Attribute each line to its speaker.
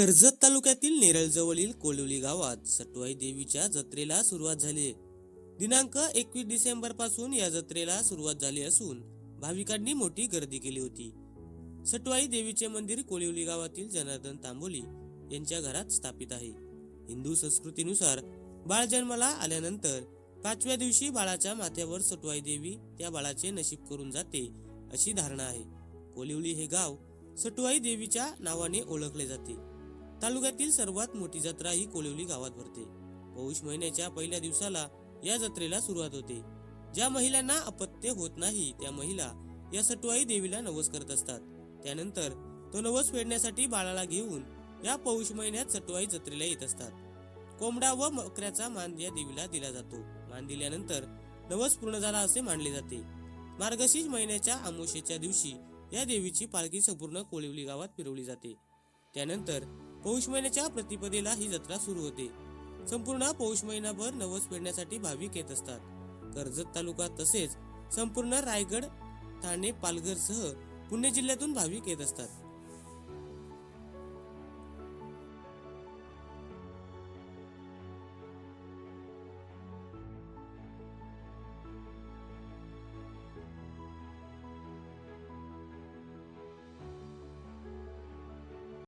Speaker 1: कर्जत तालुक्यातील नेरळ जवळील कोलिवली गावात सटवाई देवीच्या जत्रेला सुरुवात झाली. दिनांक 21 डिसेंबर पासून या जत्रेला सुरुवात झाली असून भाविकांनी मोठी गर्दी केली होती. सटवाई देवीचे मंदिर कोलिवली गावातील जनार्दन तांबोली यांच्या घरात स्थापित आहे. हिंदू संस्कृतीनुसार बाळ जन्माला आल्यानंतर 5व्या दिवशी बाळाच्या माथ्यावर सटवाई देवी त्या बाळाचे नशीब करून जाते अशी धारणा आहे. कोलिवली हे गाव सटवाई देवीच्या नावाने ओळखले जाते. तालुक्यातील सर्वात मोठी जत्रा ही कोलिवली गावात भरते. पौष महिन्याच्या पहिल्या दिवसाला या जत्रेला सुरुवात होते. ज्या महिलांना अपत्य होत नाही त्या महिला या सटवाई देवीला नवस करत असतात. त्यानंतर तो नवस फेडण्यासाठी बाळाला घेऊन या पौष महिन्यात सटवाई जत्रेला येत असतात. कोंबडा व बकऱ्याचा मान या देवीला दिला जातो. मान दिल्यानंतर नवस पूर्ण झाला असे मानले जाते. मार्गशीर्ष महिन्याच्या अमावस्येच्या दिवशी या देवीची पालखी संपूर्ण कोलिवली गावात फिरवली जाते. त्यानंतर पौष महिन्याच्या प्रतिपदेला ही जत्रा सुरू होते. संपूर्ण पौष महिनाभर नवस फेडण्यासाठी भाविक येत असतात. कर्जत तालुका तसेच संपूर्ण रायगड, ठाणे, पालघर सह पुणे जिल्ह्यातून भाविक येत असतात.